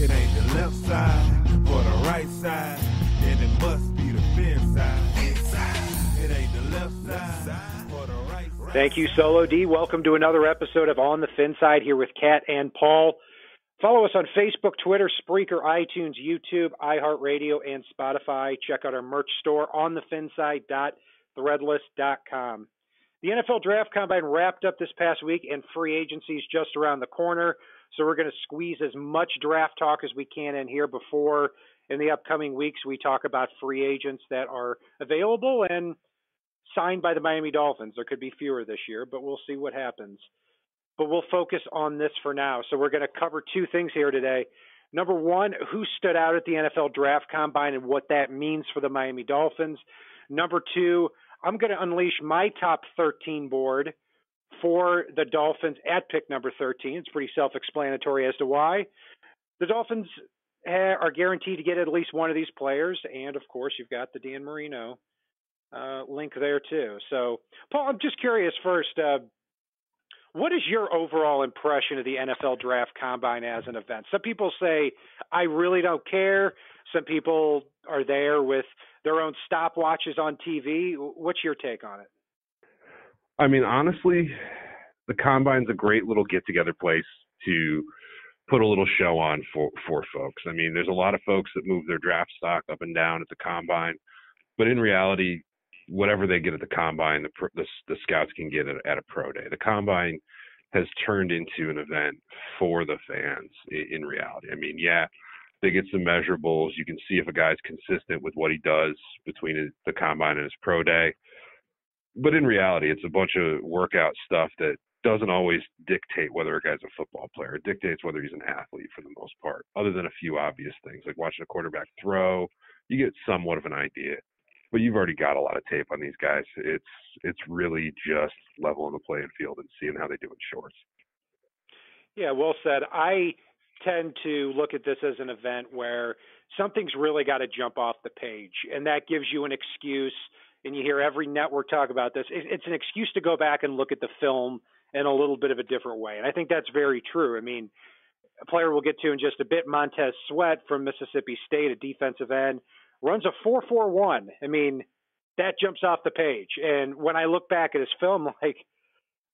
It ain't the left side or the right side, then it must be the fin side. Inside. It ain't the left side or the right side. Thank you, Solo D. Welcome to another episode of On the Fin Side here with Kat and Paul. Follow us on Facebook, Twitter, Spreaker, iTunes, YouTube, iHeartRadio, and Spotify. Check out our merch store, onthefinside.threadless.com. The NFL Draft Combine wrapped up this past week, and free agency is just around the corner. So we're going to squeeze as much draft talk as we can in here before, in the upcoming weeks, we talk about free agents that are available and signed by the Miami Dolphins. There could be fewer this year, but we'll see what happens. But we'll focus on this for now. So we're going to cover two things here today. Number one, who stood out at the NFL Draft Combine and what that means for the Miami Dolphins. Number two, I'm going to unleash my top 13 board for the Dolphins at pick number 13. It's pretty self-explanatory as to why. The Dolphins are guaranteed to get at least one of these players. And, of course, you've got the Dan Marino link there, too. So, Paul, I'm just curious first, what is your overall impression of the NFL Draft Combine as an event? Some people say, I really don't care. Some people are there with their own stopwatches on TV. What's your take on it? I mean, honestly, the Combine's a great little get-together place to put a little show on for folks. I mean, there's a lot of folks that move their draft stock up and down at the Combine, but in reality, whatever they get at the Combine, the scouts can get at a pro day. The Combine has turned into an event for the fans in reality. I mean, yeah, they get some measurables. You can see if a guy's consistent with what he does between the Combine and his pro day. But in reality, it's a bunch of workout stuff that doesn't always dictate whether a guy's a football player. It dictates whether he's an athlete for the most part, other than a few obvious things, like watching a quarterback throw. You get somewhat of an idea. But you've already got a lot of tape on these guys. It's really just leveling the playing field and seeing how they do in shorts. Yeah, well said. I tend to look at this as an event where something's really got to jump off the page, and that gives you an excuse. And you hear every network talk about this. It's an excuse to go back and look at the film in a little bit of a different way. And I think that's very true. I mean, a player we'll get to in just a bit, Montez Sweat from Mississippi State, a defensive end, runs a 4.41. I mean, that jumps off the page. And when I look back at his film, like,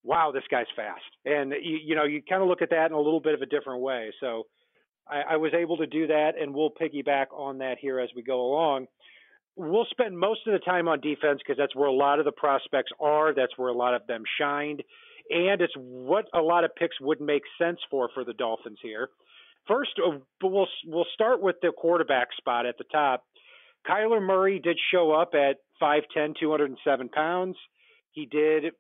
wow, this guy's fast. And, you kind of look at that in a little bit of a different way. So I was able to do that, and we'll piggyback on that here as we go along. We'll spend most of the time on defense because that's where a lot of the prospects are. That's where a lot of them shined. And it's what a lot of picks would make sense for the Dolphins here. First, we'll start with the quarterback spot at the top. Kyler Murray did show up at 5'10", 207 pounds. He did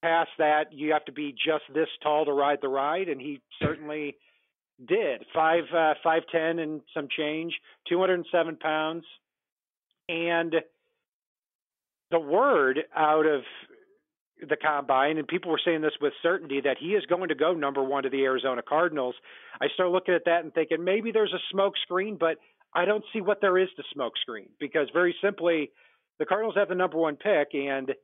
pass that. You have to be just this tall to ride the ride, and he certainly did. 5'10" and some change, 207 pounds. And the word out of the Combine, and people were saying this with certainty, that he is going to go number one to the Arizona Cardinals. I started looking at that and thinking maybe there's a smoke screen, but I don't see what there is to smoke screen, because very simply, the Cardinals have the number one pick, and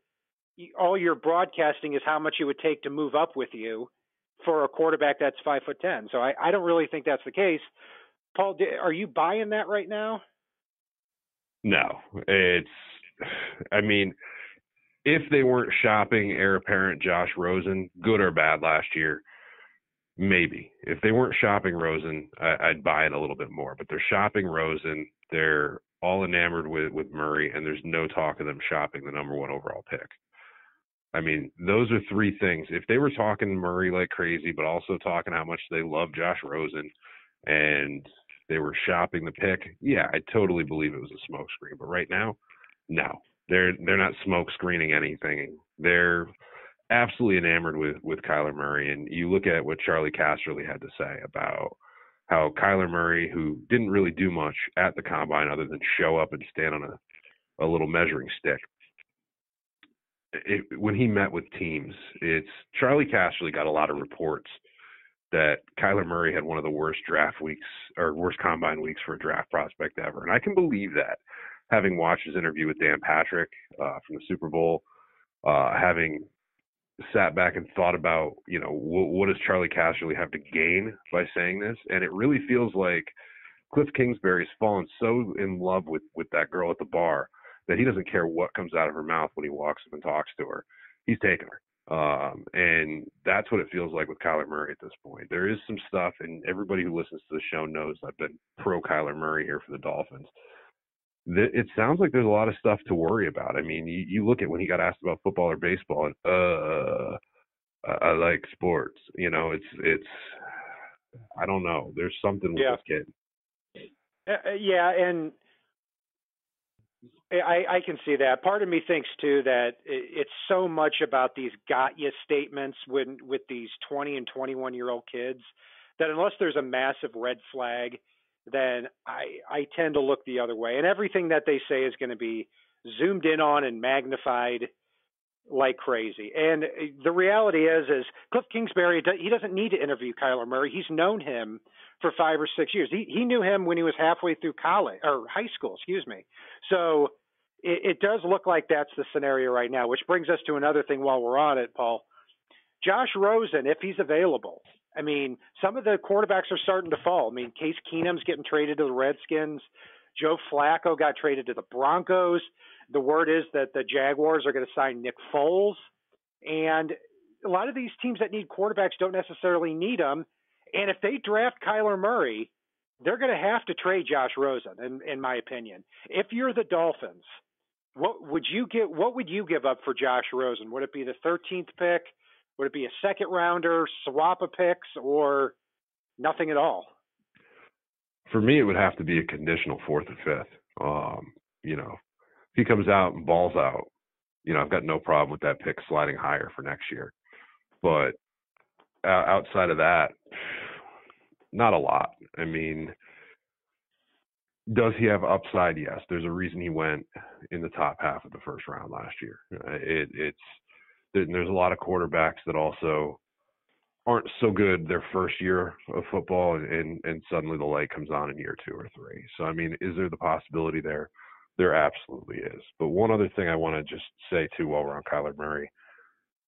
all your broadcasting is how much it would take to move up with you for a quarterback that's 5'10". So I don't really think that's the case. Paul, are you buying that right now? No, I mean, if they weren't shopping heir apparent Josh Rosen, good or bad last year, maybe. If they weren't shopping Rosen, I'd buy it a little bit more. But they're shopping Rosen. They're all enamored with Murray, and there's no talk of them shopping the number one overall pick. I mean, those are three things. If they were talking Murray like crazy, but also talking how much they love Josh Rosen, and they were shopping the pick, yeah, I totally believe it was a smoke screen. But right now, no, they're not smoke screening anything. They're absolutely enamored with Kyler Murray. And you look at what Charlie Casserly had to say about how Kyler Murray, who didn't really do much at the Combine other than show up and stand on a little measuring stick, when he met with teams, Charlie Casserly got a lot of reports that Kyler Murray had one of the worst draft weeks or worst Combine weeks for a draft prospect ever. And I can believe that, having watched his interview with Dan Patrick from the Super Bowl, having sat back and thought about, what does Charlie Casserly have to gain by saying this? And it really feels like Cliff Kingsbury's fallen so in love with that girl at the bar that he doesn't care what comes out of her mouth when he walks up and talks to her. He's taking her. And that's what it feels like with Kyler Murray at this point. There is some stuff, and everybody who listens to the show knows I've been pro Kyler Murray here for the Dolphins. It sounds like there's a lot of stuff to worry about. I mean, you look at when he got asked about football or baseball, and I like sports. It's I don't know. There's something with this kid. Yeah, and I can see that. Part of me thinks too that it's so much about these got you statements with these 20 and 21-year-old kids that unless there's a massive red flag, then I tend to look the other way. And everything that they say is going to be zoomed in on and magnified like crazy. And the reality is Cliff Kingsbury, he doesn't need to interview Kyler Murray. He's known him for 5 or 6 years. He knew him when he was halfway through college or high school, So it does look like that's the scenario right now, which brings us to another thing while we're on it, Paul. Josh Rosen, if he's available. I mean, some of the quarterbacks are starting to fall. I mean, Case Keenum's getting traded to the Redskins. Joe Flacco got traded to the Broncos. The word is that the Jaguars are going to sign Nick Foles. And a lot of these teams that need quarterbacks don't necessarily need them. And if they draft Kyler Murray, they're going to have to trade Josh Rosen, in my opinion. If you're the Dolphins, what would you give up for Josh Rosen? Would it be the 13th pick? Would it be a second rounder, swap of picks, or nothing at all? For me, it would have to be a conditional 4th or 5th. If he comes out and balls out, I've got no problem with that pick sliding higher for next year. But outside of that, not a lot. I mean, does he have upside? Yes. There's a reason he went in the top half of the first round last year. There's a lot of quarterbacks that also aren't so good their first year of football, and suddenly the light comes on in year 2 or 3. So, I mean, is there the possibility there? There absolutely is. But one other thing I want to just say, too, while we're on Kyler Murray,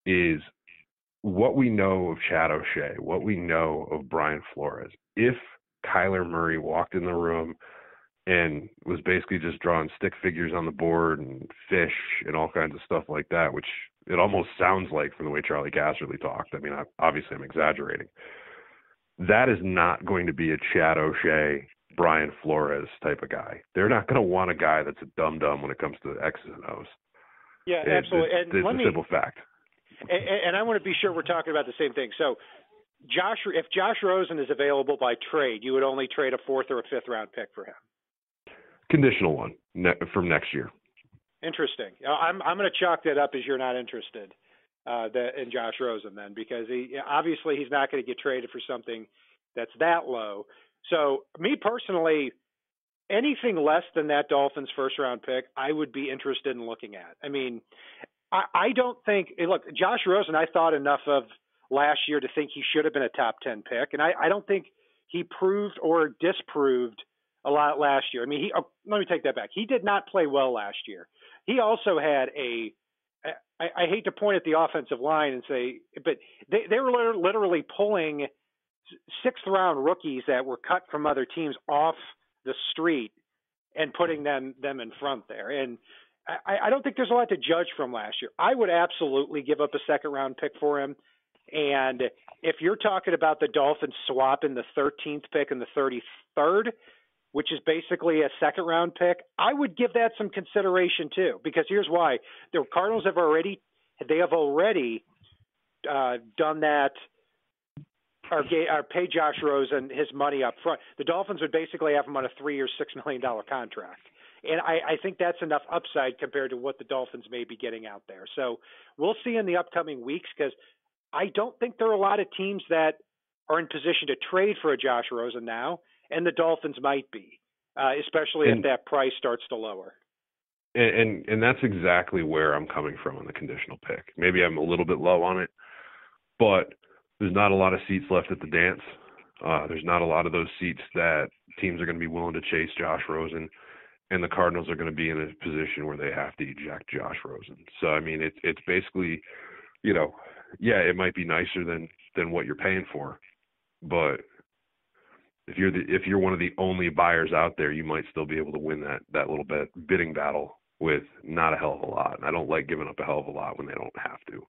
is what we know of Chad O'Shea, what we know of Brian Flores. If Kyler Murray walked in the room and was basically just drawing stick figures on the board and fish and all kinds of stuff like that, which it almost sounds like from the way Charlie Casserly talked. I mean, obviously I'm exaggerating. That is not going to be a Chad O'Shea, Brian Flores type of guy. They're not going to want a guy that's a dum-dum when it comes to X's and O's. Yeah, absolutely. It's a simple fact. And I want to be sure we're talking about the same thing. So, if Josh Rosen is available by trade, you would only trade a 4th or a 5th round pick for him. Conditional one from next year. Interesting. I'm going to chalk that up as you're not interested in Josh Rosen then, because obviously he's not going to get traded for something that's that low. So me personally, anything less than that Dolphins first round pick, I would be interested in looking at. I mean, I don't think – look, Josh Rosen, I thought enough of last year to think he should have been a top 10 pick, and I don't think he proved or disproved a lot last year. I mean, let me take that back. He did not play well last year. He also had I hate to point at the offensive line and say, but they were literally pulling 6th-round rookies that were cut from other teams off the street and putting them in front there. And I don't think there's a lot to judge from last year. I would absolutely give up a 2nd-round pick for him. And if you're talking about the Dolphins swapping the 13th pick and the 33rd, which is basically a 2nd-round pick, I would give that some consideration too. Because here's why: the Cardinals have already done that, or pay Josh Rosen his money up front. The Dolphins would basically have him on a 3-year, $6 million contract. And I think that's enough upside compared to what the Dolphins may be getting out there. So we'll see in the upcoming weeks, because I don't think there are a lot of teams that are in position to trade for a Josh Rosen now, and the Dolphins might be, especially if that price starts to lower. And that's exactly where I'm coming from on the conditional pick. Maybe I'm a little bit low on it, but there's not a lot of seats left at the dance. There's not a lot of those seats that teams are going to be willing to chase Josh Rosen, and the Cardinals are going to be in a position where they have to eject Josh Rosen. So, I mean, it's basically, yeah, it might be nicer than what you're paying for, but if you're one of the only buyers out there, you might still be able to win that little bit bidding battle with not a hell of a lot. And I don't like giving up a hell of a lot when they don't have to.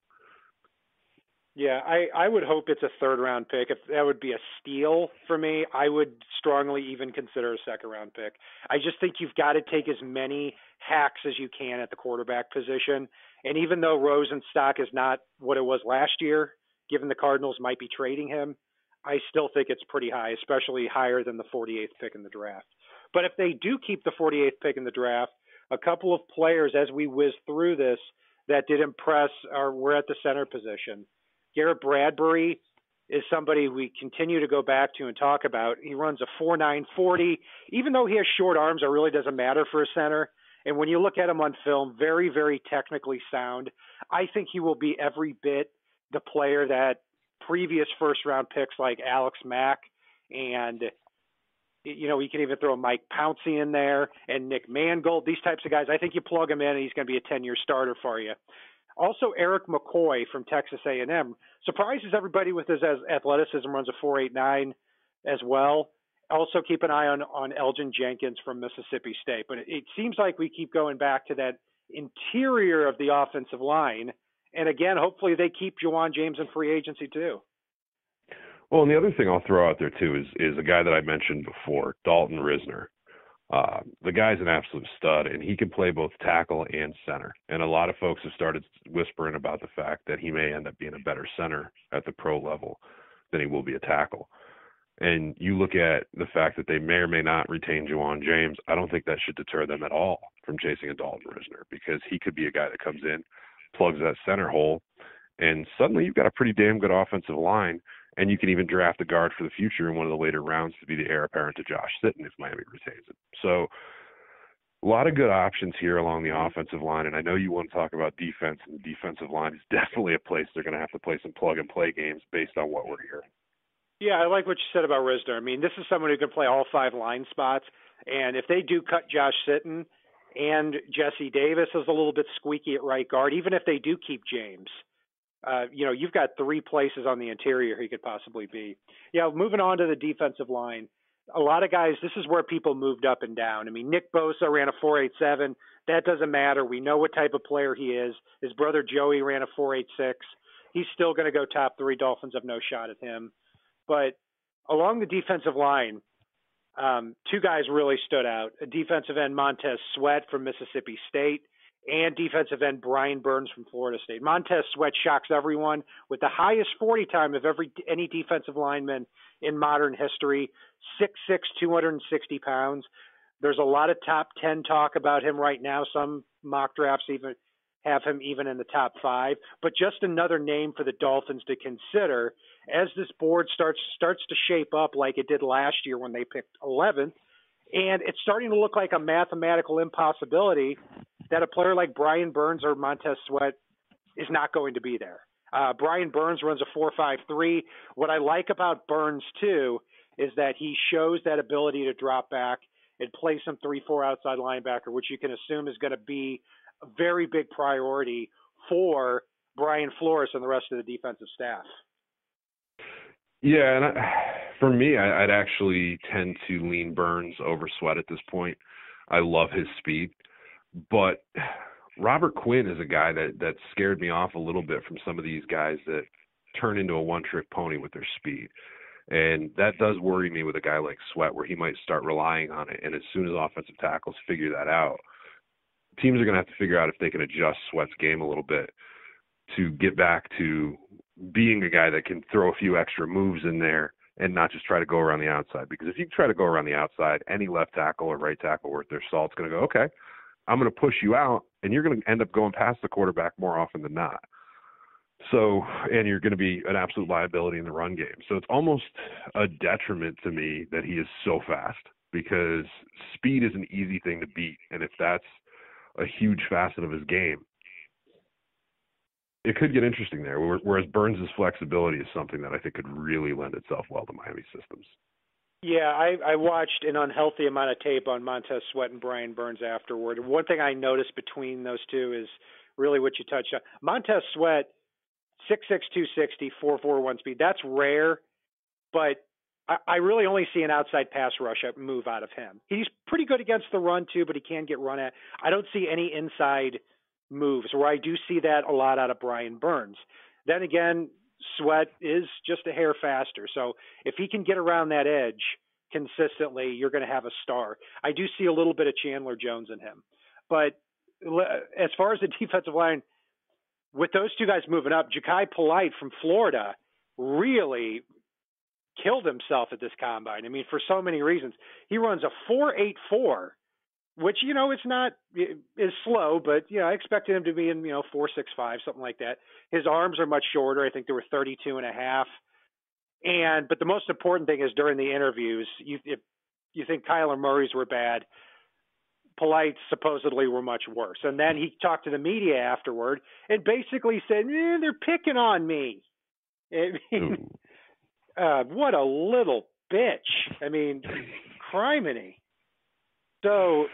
Yeah, I would hope it's a third-round pick. If that would be a steal for me, I would strongly even consider a second-round pick. I just think you've got to take as many hacks as you can at the quarterback position. And even though Rosen's stock is not what it was last year, given the Cardinals might be trading him, I still think it's pretty high, especially higher than the 48th pick in the draft. But if they do keep the 48th pick in the draft, a couple of players, as we whiz through this, that did impress were at the center position. Garrett Bradbury is somebody we continue to go back to and talk about. He runs a 4.9 40. Even though he has short arms, it really doesn't matter for a center. And when you look at him on film, very, very technically sound. I think he will be every bit the player that previous first-round picks like Alex Mack and, we can even throw Mike Pouncey in there and Nick Mangold, these types of guys. I think you plug him in and he's going to be a 10-year starter for you. Also, Eric McCoy from Texas A&M surprises everybody with his athleticism, runs a 4.89 as well. Also, keep an eye on Elgin Jenkins from Mississippi State. But it seems like we keep going back to that interior of the offensive line. And again, hopefully they keep Juwan James in free agency too. Well, and the other thing I'll throw out there too is a guy that I mentioned before, Dalton Risner. The guy's an absolute stud, and he can play both tackle and center. And a lot of folks have started whispering about the fact that he may end up being a better center at the pro level than he will be a tackle. And you look at the fact that they may or may not retain Juwan James, I don't think that should deter them at all from chasing a Dalton Risner, because he could be a guy that comes in, plugs that center hole, and suddenly you've got a pretty damn good offensive line. And you can even draft a guard for the future in one of the later rounds to be the heir apparent to Josh Sitton if Miami retains it. So a lot of good options here along the offensive line. And I know you want to talk about defense, and the defensive line is definitely a place they're going to have to play some plug-and-play games based on what we're hearing. Yeah, I like what you said about Risner. I mean, this is someone who can play all 5 line spots. And if they do cut Josh Sitton and Jesse Davis is a little bit squeaky at right guard, even if they do keep James, you've got 3 places on the interior he could possibly be. Yeah, moving on to the defensive line. A lot of guys, this is where people moved up and down. I mean, Nick Bosa ran a 4.87. That doesn't matter. We know what type of player he is. His brother Joey ran a 4.86. He's still going to go top 3. Dolphins have no shot at him. But along the defensive line, 2 guys really stood out. A defensive end, Montez Sweat from Mississippi State, and defensive end Brian Burns from Florida State. Montez Sweat shocks everyone with the highest 40 time of any defensive lineman in modern history, 6'6", 260 pounds. There's a lot of top 10 talk about him right now. Some mock drafts even have him even in the top 5. But just another name for the Dolphins to consider as this board starts to shape up like it did last year when they picked 11th. And it's starting to look like a mathematical impossibility that a player like Brian Burns or Montez Sweat is not going to be there. Brian Burns runs a 4.53. What I like about Burns, too, is that he shows that ability to drop back and play some 3-4 outside linebacker, which you can assume is going to be a very big priority for Brian Flores and the rest of the defensive staff. Yeah, and for me, I'd actually tend to lean Burns over Sweat at this point. I love his speed. But Robert Quinn is a guy that scared me off a little bit from some of these guys that turn into a one-trick pony with their speed. And that does worry me with a guy like Sweat, where he might start relying on it. And as soon as offensive tackles figure that out, teams are going to have to figure out if they can adjust Sweat's game a little bit to get back to being a guy that can throw a few extra moves in there and not just try to go around the outside. Because if you try to go around the outside, any left tackle or right tackle worth their salt is going to go, okay, I'm going to push you out, and you're going to end up going past the quarterback more often than not. So, and you're going to be an absolute liability in the run game. So it's almost a detriment to me that he is so fast, because speed is an easy thing to beat. And if that's a huge facet of his game, it could get interesting there. Whereas Burns' flexibility is something that I think could really lend itself well to Miami systems. Yeah, I watched an unhealthy amount of tape on Montez Sweat and Brian Burns afterward. One thing I noticed between those two is really what you touched on. Montez Sweat 6'6", 260, 4.41 speed. That's rare, but I really only see an outside pass rush move out of him. He's pretty good against the run too, but he can get run at. I don't see any inside moves where I do see that a lot out of Brian Burns. Then again, Sweat is just a hair faster. So if he can get around that edge consistently, you're going to have a star. I do see a little bit of Chandler Jones in him. But as far as the defensive line, with those two guys moving up, Ja'Kai Polite from Florida really killed himself at this combine. I mean, for so many reasons. He runs a 4.84, which, it's not is slow, but, I expected him to be in, 4.65, something like that. His arms are much shorter. I think they were 32 and a half. But the most important thing is during the interviews, if you think Kyler Murray's were bad, Polite supposedly were much worse. And then he talked to the media afterward and basically said, they're picking on me. I mean, what a little bitch. I mean, criminy. So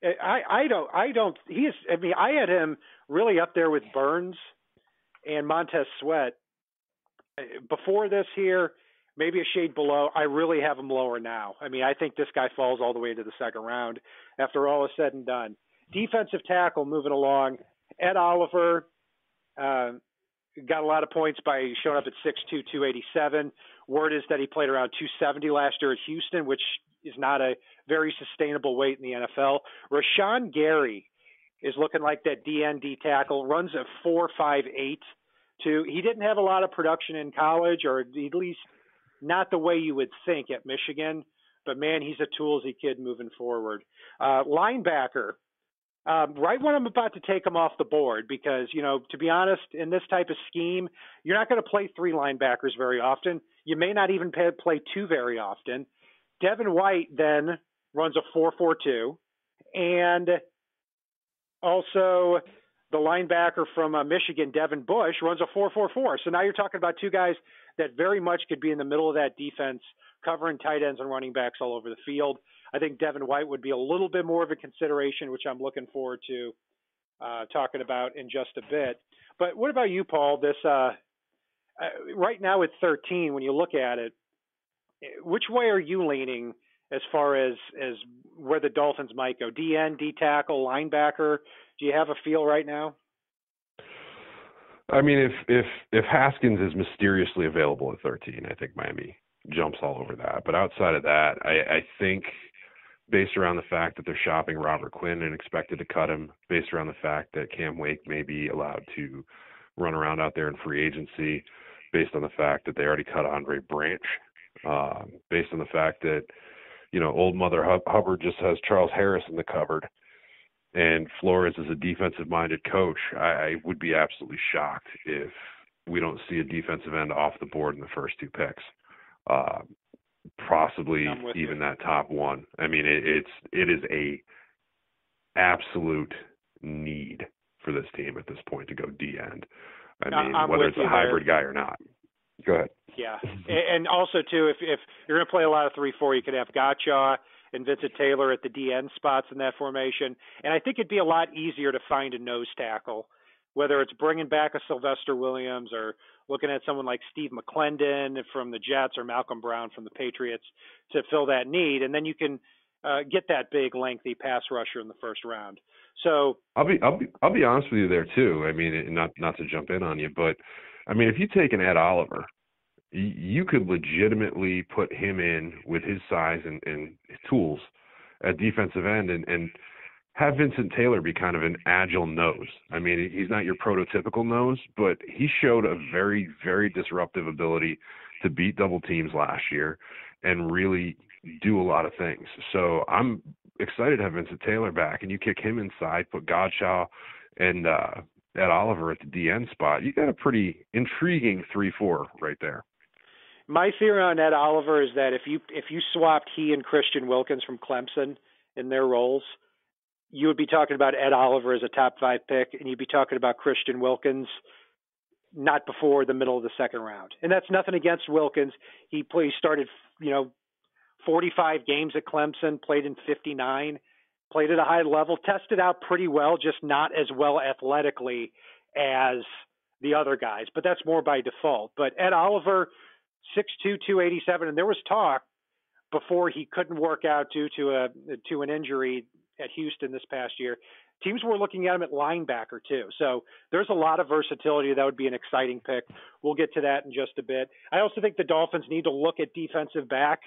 I had him really up there with Burns and Montez Sweat. Before this here, maybe a shade below. I really have him lower now. I mean, I think this guy falls all the way to the second round after all is said and done. Defensive tackle moving along. Ed Oliver got a lot of points by showing up at 6'2", 287. Word is that he played around 270 last year at Houston, which is not a very sustainable weight in the NFL. Rashawn Gary is looking like that DND tackle, runs a 4.58. He didn't have a lot of production in college, or at least not the way you would think at Michigan. But, man, he's a toolsy kid moving forward. Linebacker, right when I'm about to take him off the board because, to be honest, in this type of scheme, you're not going to play three linebackers very often. You may not even play two very often. Devin White then runs a 4.42. And also the linebacker from Michigan, Devin Bush, runs a 4.44. So now you're talking about two guys that very much could be in the middle of that defense, covering tight ends and running backs all over the field. I think Devin White would be a little bit more of a consideration, which I'm looking forward to talking about in just a bit. But what about you, Paul? This right now at 13, when you look at it, which way are you leaning as far as where the Dolphins might go? DN, D tackle, linebacker? Do you have a feel right now? I mean, if Haskins is mysteriously available at 13, I think Miami jumps all over that. But outside of that, I think based around the fact that they're shopping Robert Quinn and expected to cut him, based around the fact that Cam Wake may be allowed to run around out there in free agency, based on the fact that they already cut Andre Branch, based on the fact that, old Mother Hubbard just has Charles Harris in the cupboard, and Flores is a defensive-minded coach, I would be absolutely shocked if we don't see a defensive end off the board in the first two picks. Possibly even that top one. I mean, it is a absolute need for this team at this point to go D end. I mean, whether it's a hybrid guy or not. Go ahead. Yeah, and also too, if you're going to play a lot of 3-4, you could have Gotcha and Vincent Taylor at the DN spots in that formation, and I think it'd be a lot easier to find a nose tackle, whether it's bringing back a Sylvester Williams or looking at someone like Steve McClendon from the Jets or Malcolm Brown from the Patriots to fill that need, and then you can get that big, lengthy pass rusher in the first round. So I'll be honest with you there too. I mean, not to jump in on you, but I mean, if you take an Ed Oliver, you could legitimately put him in with his size and his tools at defensive end and have Vincent Taylor be kind of an agile nose. I mean, he's not your prototypical nose, but he showed a very, very disruptive ability to beat double teams last year and really do a lot of things. So I'm excited to have Vincent Taylor back, and you kick him inside, put Godshaw and Ed Oliver at the DN spot. You got a pretty intriguing 3-4 right there. My theory on Ed Oliver is that if you swapped he and Christian Wilkins from Clemson in their roles, you would be talking about Ed Oliver as a top 5 pick, and you'd be talking about Christian Wilkins not before the middle of the second round. And that's nothing against Wilkins. He started, 45 games at Clemson, played in 59, played at a high level, tested out pretty well, just not as well athletically as the other guys, but that's more by default. But Ed Oliver, 6'2", 287, and there was talk before he couldn't work out due to an injury at Houston this past year. Teams were looking at him at linebacker too. So there's a lot of versatility. That would be an exciting pick. We'll get to that in just a bit. I also think the Dolphins need to look at defensive back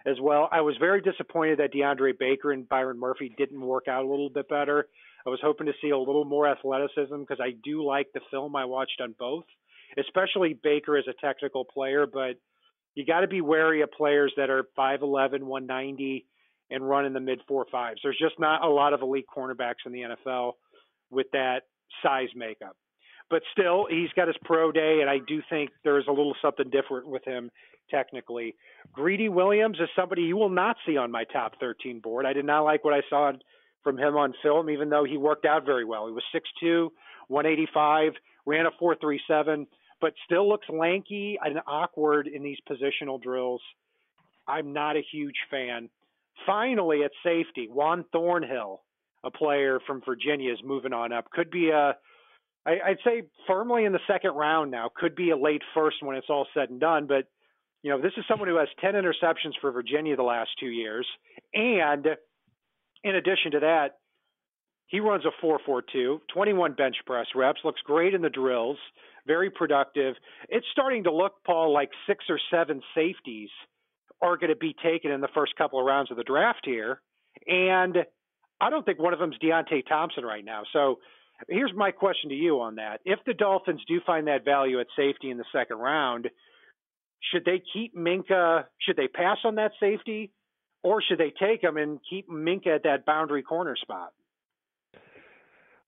as well. I was very disappointed that DeAndre Baker and Byron Murphy didn't work out a little bit better. I was hoping to see a little more athleticism because I do like the film I watched on both, especially Baker as a technical player, but you got to be wary of players that are 5'11", 190, and run in the mid 4.5s. There's just not a lot of elite cornerbacks in the NFL with that size makeup. But still, he's got his pro day, and I do think there's a little something different with him technically. Greedy Williams is somebody you will not see on my top 13 board. I did not like what I saw from him on film, even though he worked out very well. He was 6'2", 185, ran a 4.37, but still looks lanky and awkward in these positional drills. I'm not a huge fan. Finally, at safety, Juan Thornhill, a player from Virginia, is moving on up. Could be I'd say firmly in the second round now. Could be a late first when it's all said and done. But, this is someone who has 10 interceptions for Virginia the last 2 years. And in addition to that, he runs a 4.42, 21 bench press reps, looks great in the drills, very productive. It's starting to look, Paul, like 6 or 7 safeties are going to be taken in the first couple of rounds of the draft here. And I don't think one of them is Deontay Thompson right now. So here's my question to you on that. If the Dolphins do find that value at safety in the second round, should they keep Minka? Should they pass on that safety? Or should they take him and keep Minka at that boundary corner spot?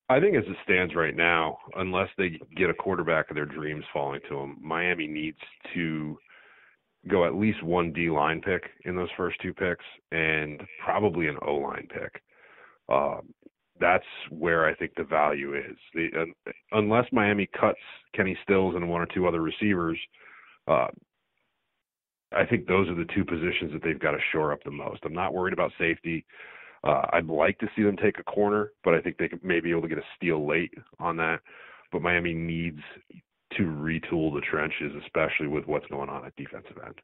I think as it stands right now, unless they get a quarterback of their dreams falling to them, Miami needs to go at least one D-line pick in those first 2 picks and probably an O-line pick. That's where I think the value is. Unless Miami cuts Kenny Stills and 1 or 2 other receivers, I think those are the 2 positions that they've got to shore up the most. I'm not worried about safety. I'd like to see them take a corner, but I think they may be able to get a steal late on that. But Miami needs to retool the trenches, especially with what's going on at defensive end.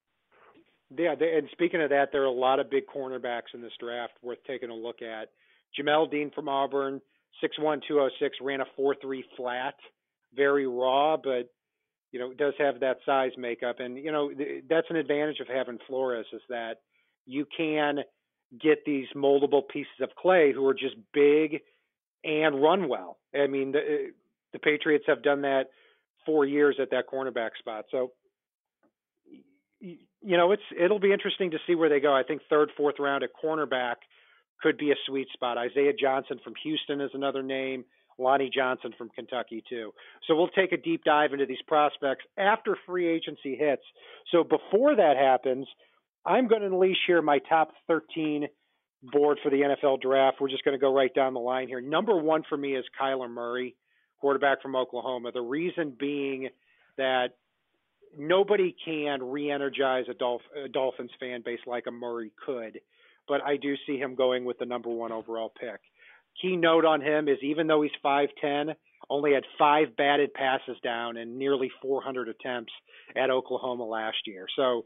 Yeah, and speaking of that, there are a lot of big cornerbacks in this draft worth taking a look at. Jamel Dean from Auburn, 6'1", 206, ran a 4.3 flat, very raw, but does have that size makeup. And that's an advantage of having Flores, is that you can get these moldable pieces of clay who are just big and run well. I mean, the Patriots have done that 4 years at that cornerback spot. So, it'll be interesting to see where they go. I think 3rd, 4th round at cornerback could be a sweet spot. Isaiah Johnson from Houston is another name. Lonnie Johnson from Kentucky too. So we'll take a deep dive into these prospects after free agency hits. So before that happens, I'm going to unleash here my top 13 board for the NFL draft. We're just going to go right down the line here. Number 1 for me is Kyler Murray, quarterback from Oklahoma. The reason being that nobody can re-energize a Dolphins fan base like a Murray could, but I do see him going with the number 1 overall pick. Key note on him is even though he's 5'10", only had 5 batted passes down and nearly 400 attempts at Oklahoma last year. So,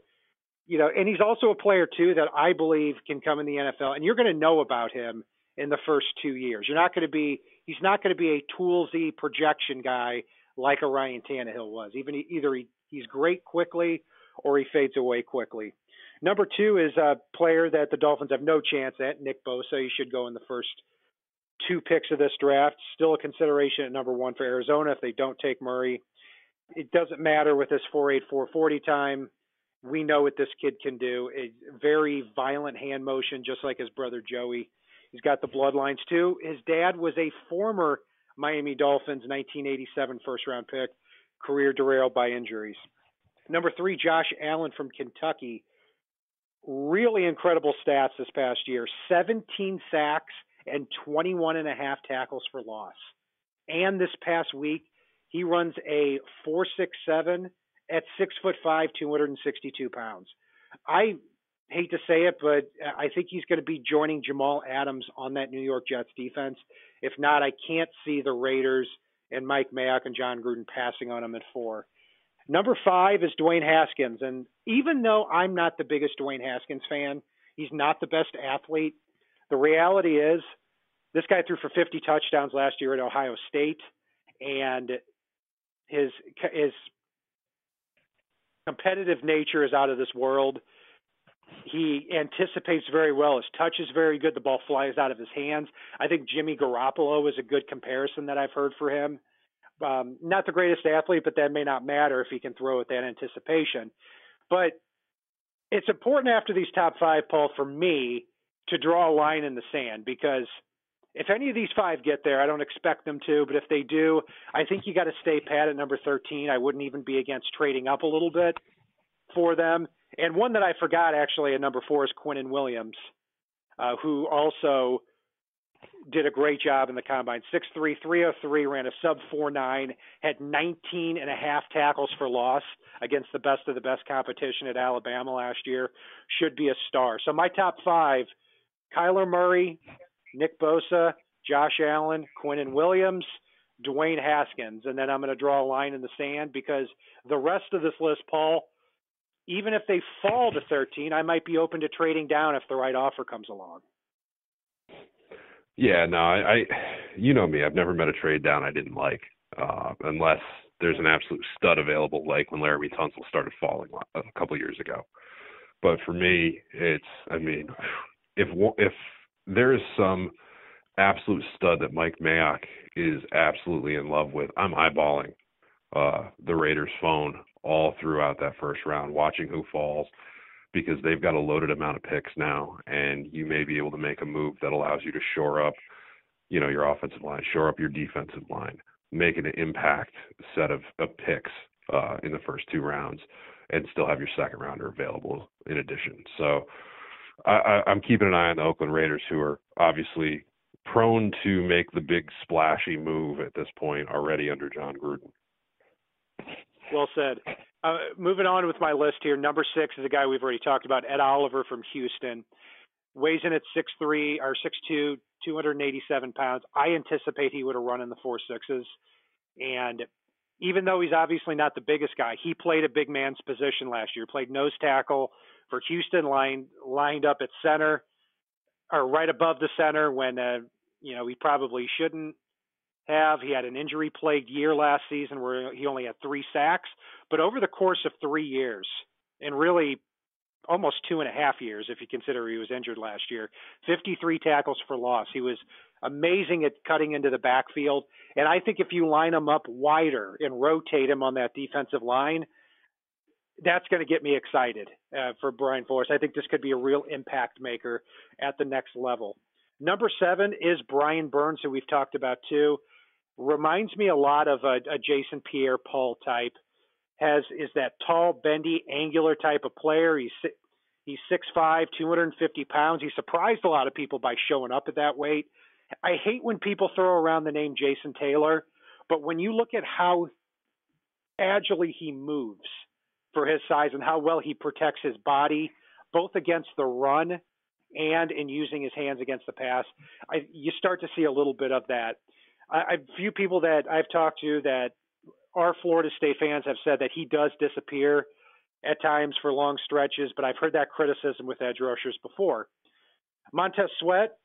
and he's also a player too that I believe can come in the NFL, and you're going to know about him in the first 2 years. He's not going to be a toolsy projection guy like a Ryan Tannehill was. Either he's great quickly or he fades away quickly. Number 2 is a player that the Dolphins have no chance at, Nick Bosa. He should go in the first 2 picks of this draft. Still a consideration at number 1 for Arizona if they don't take Murray. It doesn't matter with this 4.8, 4.40 time. We know what this kid can do. A very violent hand motion, just like his brother Joey. He's got the bloodlines too. His dad was a former Miami Dolphins 1987 first-round pick, career derailed by injuries. Number 3, Josh Allen from Kentucky. Really incredible stats this past year. 17 sacks and 21.5 tackles for loss. And this past week, he runs a 4.67 at 6'5", 262 pounds. I hate to say it, but I think he's going to be joining Jamal Adams on that New York Jets defense. If not, I can't see the Raiders and Mike Mayock and John Gruden passing on him at 4. Number 5 is Dwayne Haskins. And even though I'm not the biggest Dwayne Haskins fan, he's not the best athlete. The reality is this guy threw for 50 touchdowns last year at Ohio State, and his competitive nature is out of this world. He anticipates very well. His touch is very good. The ball flies out of his hands. I think Jimmy Garoppolo is a good comparison that I've heard for him. Not the greatest athlete, but that may not matter if he can throw with that anticipation. But it's important after these top 5, Paul, for me to draw a line in the sand, because if any of these 5 get there, I don't expect them to, but if they do, I think you got to stay pat at number 13. I wouldn't even be against trading up a little bit for them. And one that I forgot actually at number 4 is Quinnen Williams, who also did a great job in the combine. 6'3", 303, ran a sub 4.9, had 19 and a half tackles for loss against the best of the best competition at Alabama last year. Should be a star. So my top 5, Kyler Murray, Nick Bosa, Josh Allen, Quinnen Williams, Dwayne Haskins. And then I'm going to draw a line in the sand, because the rest of this list, Paul, even if they fall to 13, I might be open to trading down if the right offer comes along. Yeah, no, I you know me, I've never met a trade down I didn't like, unless there's an absolute stud available, like when Laramie Tunsil started falling a couple of years ago. But for me, it's, I mean, if there is some absolute stud that Mike Mayock is absolutely in love with, I'm eyeballing the Raiders' phone all throughout that first round, watching who falls, because they've got a loaded amount of picks now, and you may be able to make a move that allows you to shore up, you know, your offensive line, shore up your defensive line, make an impact set of picks in the first 2 rounds, and still have your second rounder available in addition. So I'm keeping an eye on the Oakland Raiders, who are obviously prone to make the big splashy move at this point already under John Gruden. Well said. Moving on with my list here, number 6 is a guy we've already talked about, Ed Oliver from Houston. Weighs in at 6'3", or 6'2", 287 pounds. I anticipate he would have run in the 4.6s. And even though he's obviously not the biggest guy, he played a big man's position last year. Played nose tackle for Houston, lined up at center, or right above the center when he probably shouldn't have. He had an injury-plagued year last season where he only had 3 sacks. But over the course of 3 years, and really almost 2.5 years if you consider he was injured last year, 53 tackles for loss. He was amazing at cutting into the backfield. And I think if you line him up wider and rotate him on that defensive line, that's going to get me excited for Brian Flores. I think this could be a real impact maker at the next level. Number 7 is Brian Burns, who we've talked about too. Reminds me a lot of a Jason Pierre-Paul type. Is that tall, bendy, angular type of player. He's 6'5", 250 pounds. He surprised a lot of people by showing up at that weight. I hate when people throw around the name Jason Taylor, but when you look at how agilely he moves for his size and how well he protects his body, both against the run and in using his hands against the pass, you start to see a little bit of that. A few people that I've talked to that are Florida State fans have said that he does disappear at times for long stretches, but I've heard that criticism with edge rushers before. Montez Sweat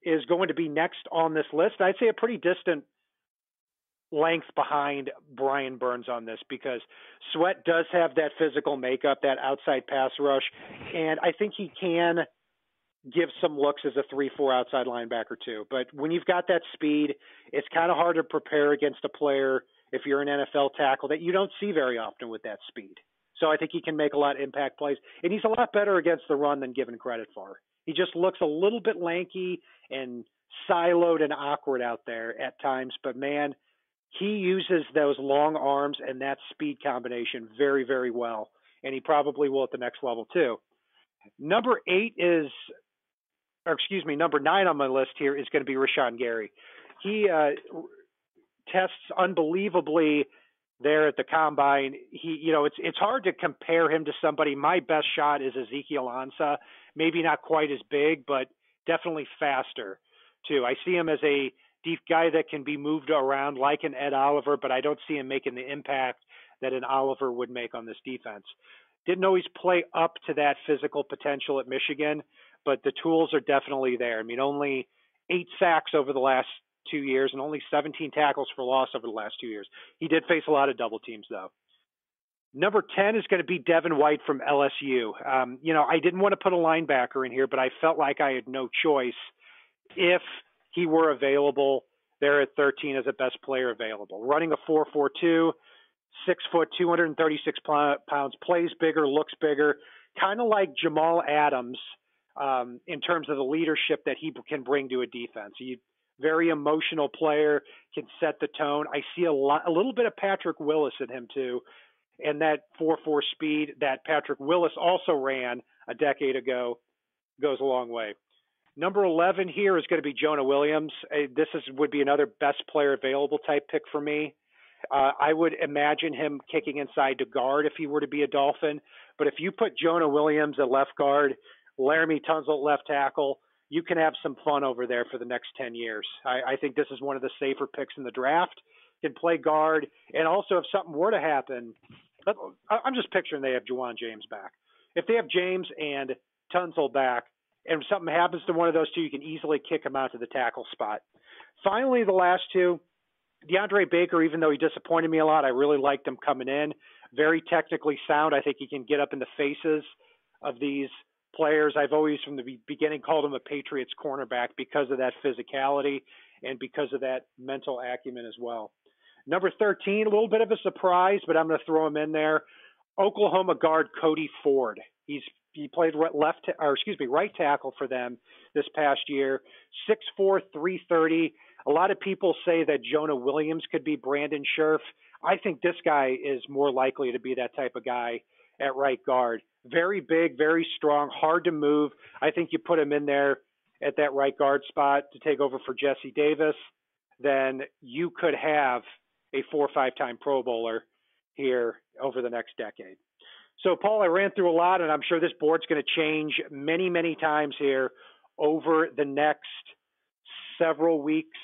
is going to be next on this list. I'd say a pretty distant length behind Brian Burns on this, because Sweat does have that physical makeup, that outside pass rush, and I think he can give some looks as a 3-4 outside linebacker too. But when you've got that speed, it's kind of hard to prepare against a player if you're an NFL tackle that you don't see very often with that speed. So I think he can make a lot of impact plays, and he's a lot better against the run than given credit for. He just looks a little bit lanky and siloed and awkward out there at times, but man, he uses those long arms and that speed combination very, very well, and he probably will at the next level too. Number 9 on my list here is going to be Rashawn Gary. He tests unbelievably there at the combine. It's hard to compare him to somebody. My best shot is Ezekiel Ansah, maybe not quite as big, but definitely faster too. I see him as a guy that can be moved around like an Ed Oliver, but I don't see him making the impact that an Oliver would make on this defense. Didn't always play up to that physical potential at Michigan, but the tools are definitely there. I mean, only 8 sacks over the last 2 years and only 17 tackles for loss over the last 2 years. He did face a lot of double teams, though. Number 10 is going to be Devin White from LSU. I didn't want to put a linebacker in here, but I felt like I had no choice if he were available there at 13 as a best player available. Running a 4.42, 6 foot, 236 pounds, plays bigger, looks bigger, kind of like Jamal Adams in terms of the leadership that he can bring to a defense. He's a very emotional player, can set the tone. I see a little bit of Patrick Willis in him too. And that 4.4 speed that Patrick Willis also ran a decade ago goes a long way. Number 11 here is going to be Jonah Williams. Would be another best player available type pick for me. I would imagine him kicking inside to guard if he were to be a Dolphin. But if you put Jonah Williams at left guard, Laramie Tunsil left tackle, you can have some fun over there for the next 10 years. I think this is one of the safer picks in the draft. Can play guard, and also if something were to happen, I'm just picturing they have Juwan James back. If they have James and Tunsil back, and if something happens to one of those two, you can easily kick him out to the tackle spot. Finally, the last two, DeAndre Baker, even though he disappointed me a lot, I really liked him coming in. Very technically sound. I think he can get up in the faces of these players. I've always, from the beginning, called him a Patriots cornerback because of that physicality and because of that mental acumen as well. Number 13, a little bit of a surprise, but I'm going to throw him in there. Oklahoma guard Cody Ford. He played right tackle for them this past year. 6'4", 330. A lot of people say that Jonah Williams could be Brandon Scherf. I think this guy is more likely to be that type of guy at right guard. Very big, very strong, hard to move. I think you put him in there at that right guard spot to take over for Jesse Davis, then you could have a 4 or 5 time Pro Bowler here over the next decade. So, Paul, I ran through a lot, and I'm sure this board's going to change many, many times here over the next several weeks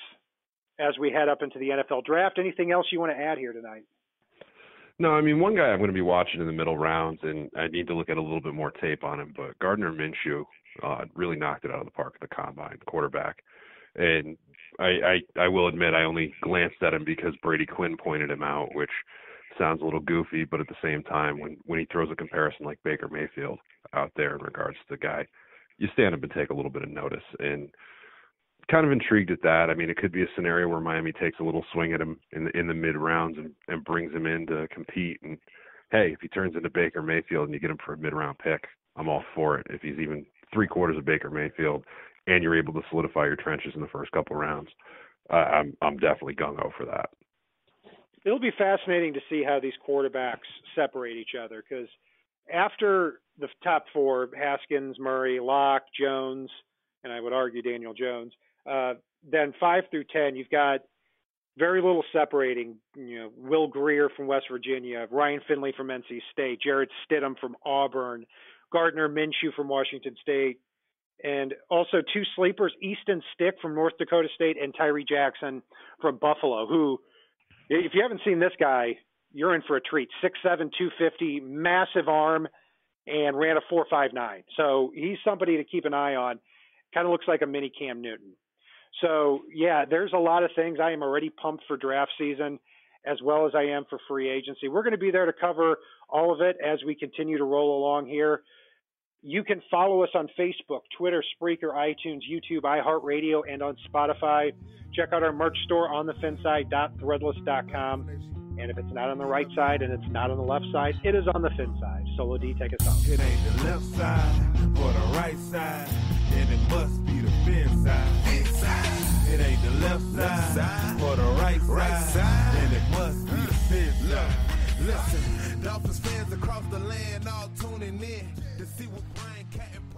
as we head up into the NFL draft. Anything else you want to add here tonight? No, I mean, one guy I'm going to be watching in the middle rounds, and I need to look at a little bit more tape on him, but Gardner Minshew really knocked it out of the park at the combine, quarterback. And I will admit I only glanced at him because Brady Quinn pointed him out, which sounds a little goofy, but at the same time, when he throws a comparison like Baker Mayfield out there in regards to the guy, you stand up and take a little bit of notice. And kind of intrigued at that. I mean, it could be a scenario where Miami takes a little swing at him in the mid rounds and brings him in to compete. And hey, if he turns into Baker Mayfield and you get him for a mid round pick, I'm all for it. If he's even 3/4 of Baker Mayfield and you're able to solidify your trenches in the first couple of rounds, I'm definitely gung-ho for that. It'll be fascinating to see how these quarterbacks separate each other, because after the top 4, Haskins, Murray, Locke, Jones, and I would argue Daniel Jones, then 5 through 10, you've got very little separating. Will Greer from West Virginia, Ryan Finley from NC State, Jarrett Stidham from Auburn, Gardner Minshew from Washington State, and also 2 sleepers, Easton Stick from North Dakota State and Tyree Jackson from Buffalo, who, if you haven't seen this guy, you're in for a treat. 6'7", 250, massive arm, and ran a 4.59. So he's somebody to keep an eye on. Kind of looks like a mini Cam Newton. So, yeah, there's a lot of things. I am already pumped for draft season as well as I am for free agency. We're going to be there to cover all of it as we continue to roll along here. You can follow us on Facebook, Twitter, Spreaker, iTunes, YouTube, iHeartRadio, and on Spotify. Check out our merch store on thefinside.threadless.com. And if it's not on the right side and it's not on the left side, it is on the fin side. Solo D, take us out. It ain't the left side or the right side, then it must be the fin side. It ain't the left side or the right side, then it must be the fin side. Listen, Dolphins fans across the land all tuning in to see what Brian Cat and